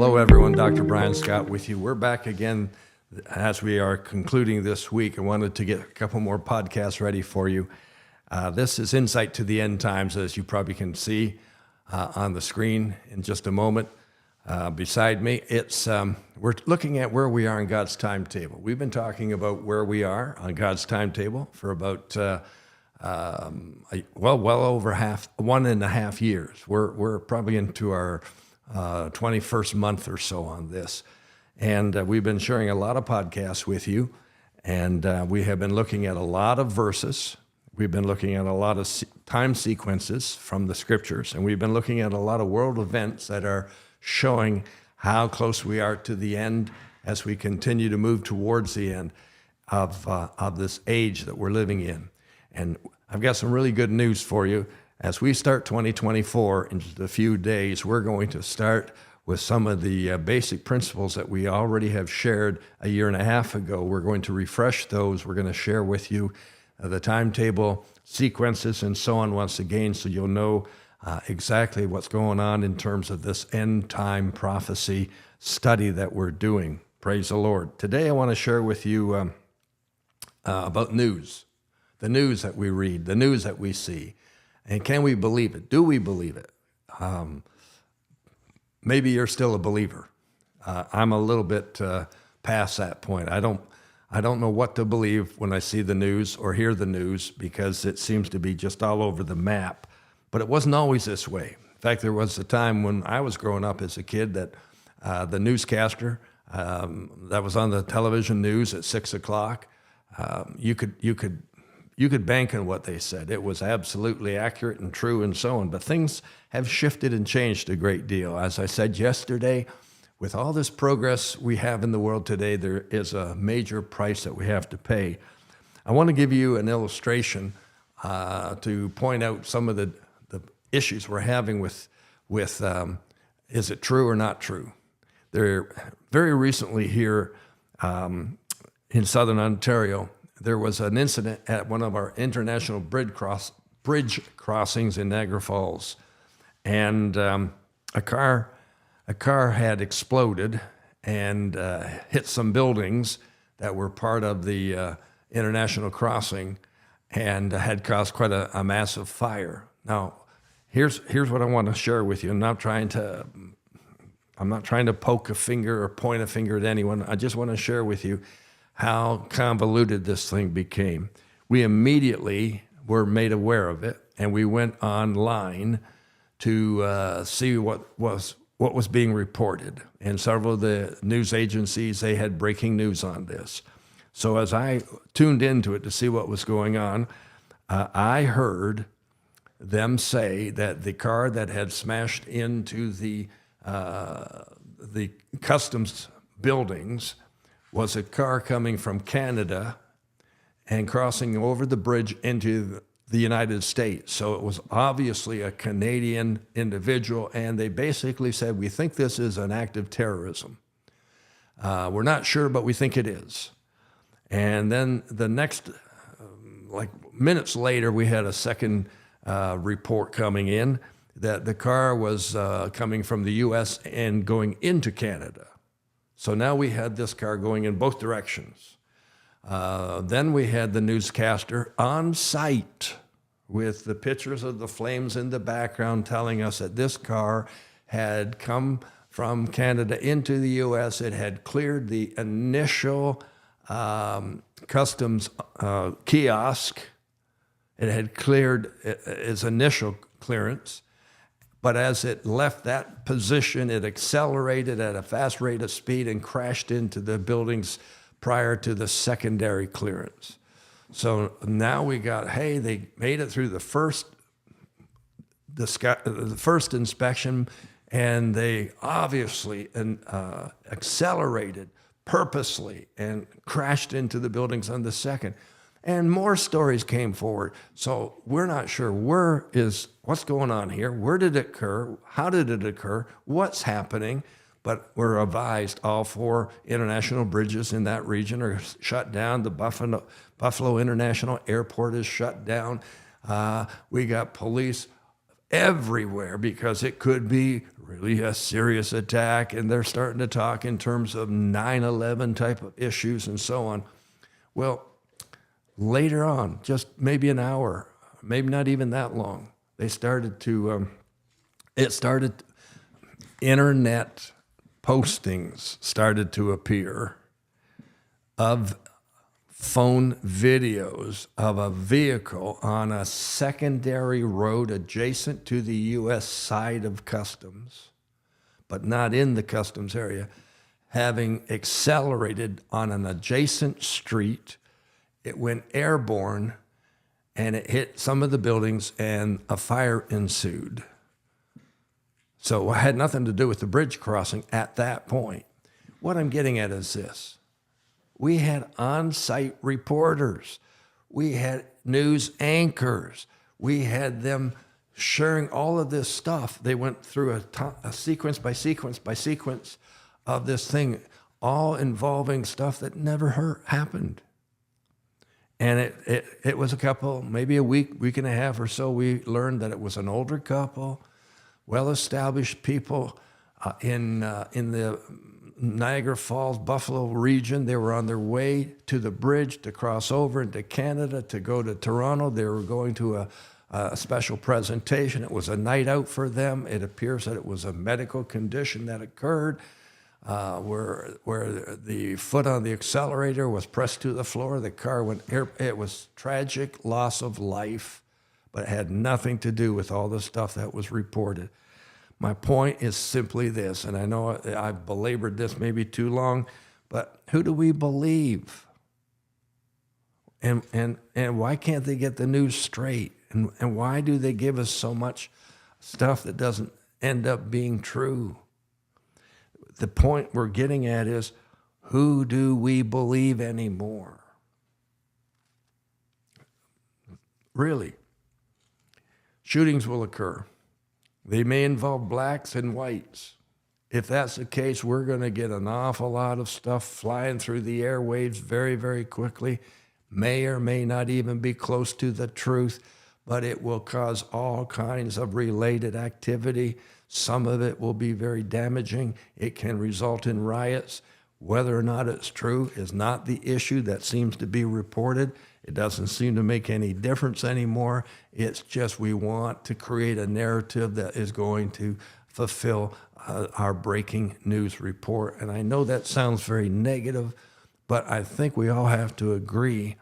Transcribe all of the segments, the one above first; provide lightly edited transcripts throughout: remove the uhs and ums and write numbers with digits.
Hello, everyone. Dr. Brian Scott with you. We're back again as we are concluding this week. I wanted to get a couple more podcasts ready for you. This is Insight to the End Times, as you probably can see on the screen in just a moment. Beside me, we're looking at where we are in God's timetable. We've been talking about where we are on God's timetable for about well over 1.5 years. We're probably into our 21st month or so on this. And we've been sharing a lot of podcasts with you, and we have been looking at a lot of verses. We've been looking at a lot of time sequences from the scriptures, and we've been looking at a lot of world events that are showing how close we are to the end as we continue to move towards the end of this age that we're living in. And I've got some really good news for you. As we start 2024 in just a few days, we're going to start with some of the basic principles that we already have shared a year and a half ago. We're going to refresh those. We're going to share with you the timetable, sequences, and so on once again, so you'll know exactly what's going on in terms of this end time prophecy study that we're doing. Praise the Lord. Today I want to share with you about news, the news that we read, the news that we see. And can we believe it? Do we believe it? Maybe you're still a believer. I'm a little bit past that point. I don't know what to believe when I see the news or hear the news, because it seems to be just all over the map. But it wasn't always this way. In fact, there was a time when I was growing up as a kid that the newscaster that was on the television news at 6 o'clock, you could bank on what they said. It was absolutely accurate and true and so on. But things have shifted and changed a great deal. As I said yesterday, with all this progress we have in the world today, there is a major price that we have to pay. I want to give you an illustration to point out some of the issues we're having with is it true or not true? There, very recently here in Southern Ontario, there was an incident at one of our international bridge crossings in Niagara Falls, and a car had exploded and hit some buildings that were part of the international crossing, and had caused quite a massive fire. Now, here's what I want to share with you. I'm not trying to poke a finger or point a finger at anyone. I just want to share with you how convoluted this thing became. We immediately were made aware of it, and we went online to see what was being reported. And several of the news agencies, they had breaking news on this. So as I tuned into it to see what was going on, I heard them say that the car that had smashed into the customs buildings was a car coming from Canada and crossing over the bridge into the United States. So it was obviously a Canadian individual, and they basically said, we think this is an act of terrorism. We're not sure, but we think it is. And then the next, minutes later, we had a second report coming in that the car was coming from the U.S. and going into Canada. So now we had this car going in both directions. Then we had the newscaster on site with the pictures of the flames in the background telling us that this car had come from Canada into the U.S. It had cleared the initial customs kiosk. It had cleared its initial clearance. But as it left that position, it accelerated at a fast rate of speed and crashed into the buildings prior to the secondary clearance. So now we got, hey, they made it through the first inspection, and they obviously accelerated purposely and crashed into the buildings on the second. And more stories came forward. So we're not sure what's going on here. Where did it occur? How did it occur? What's happening? But we're advised all 4 international bridges in that region are shut down. The Buffalo International Airport is shut down. We got police everywhere because it could be really a serious attack, and they're starting to talk in terms of 9/11 type of issues and so on. Well, later on, just maybe an hour, maybe not even that long, they started to, internet postings started to appear of phone videos of a vehicle on a secondary road adjacent to the U.S. side of customs, but not in the customs area, having accelerated on an adjacent street. It went airborne and it hit some of the buildings and a fire ensued. So it had nothing to do with the bridge crossing at that point. What I'm getting at is this. We had on-site reporters. We had news anchors. We had them sharing all of this stuff. They went through a sequence by sequence by sequence of this thing, all involving stuff that never happened. And it was a couple, maybe a week and a half or so, we learned that it was an older couple, well-established people in the Niagara Falls, Buffalo region. They were on their way to the bridge to cross over into Canada to go to Toronto. They were going to a special presentation. It was a night out for them. It appears that it was a medical condition that occurred where the foot on the accelerator was pressed to the floor. The car went it was tragic loss of life, but it had nothing to do with all the stuff that was reported. My point is simply this, and I know I've belabored this maybe too long, but who do we believe? And why can't they get the news straight? And why do they give us so much stuff that doesn't end up being true? The point we're getting at is, who do we believe anymore? Really, shootings will occur. They may involve blacks and whites. If that's the case, we're going to get an awful lot of stuff flying through the airwaves very, very quickly. May or may not even be close to the truth, but it will cause all kinds of related activity. Some of it will be very damaging. It can result in riots. Whether or not it's true is not the issue that seems to be reported. It doesn't seem to make any difference anymore. It's just we want to create a narrative that is going to fulfill our breaking news report. And I know that sounds very negative, but I think we all have to agree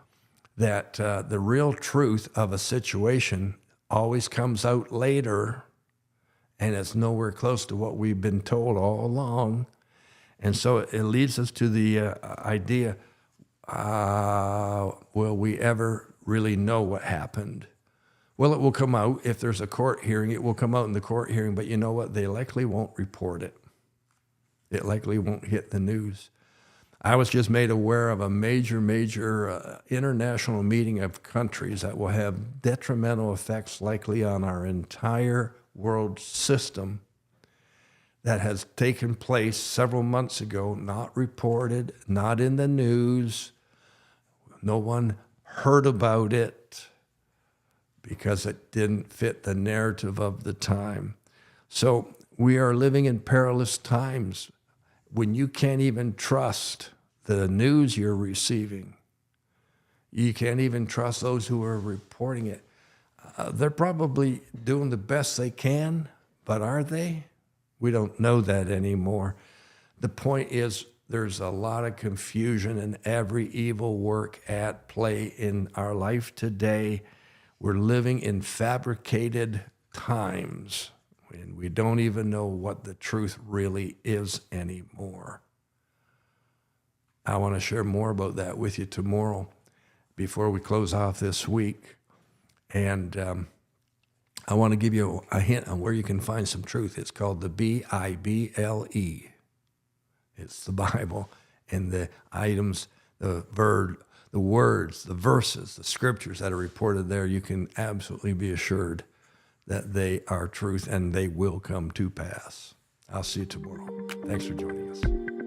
that the real truth of a situation always comes out later, and it's nowhere close to what we've been told all along. And so it leads us to the idea, will we ever really know what happened? Well, it will come out. If there's a court hearing, it will come out in the court hearing, but you know what? They likely won't report it. It likely won't hit the news. I was just made aware of a major international meeting of countries that will have detrimental effects likely on our entire world system that has taken place several months ago, not reported, not in the news. No one heard about it because it didn't fit the narrative of the time. So we are living in perilous times when you can't even trust the news you're receiving. You can't even trust those who are reporting it. They're probably doing the best they can, but are they? We don't know that anymore. The point is, there's a lot of confusion and every evil work at play in our life today. We're living in fabricated times, and we don't even know what the truth really is anymore. I want to share more about that with you tomorrow before we close off this week. And I want to give you a hint on where you can find some truth. It's called the Bible. It's the Bible, and the items, the words, the verses, the scriptures that are reported there, you can absolutely be assured that they are truth and they will come to pass. I'll see you tomorrow. Thanks for joining us.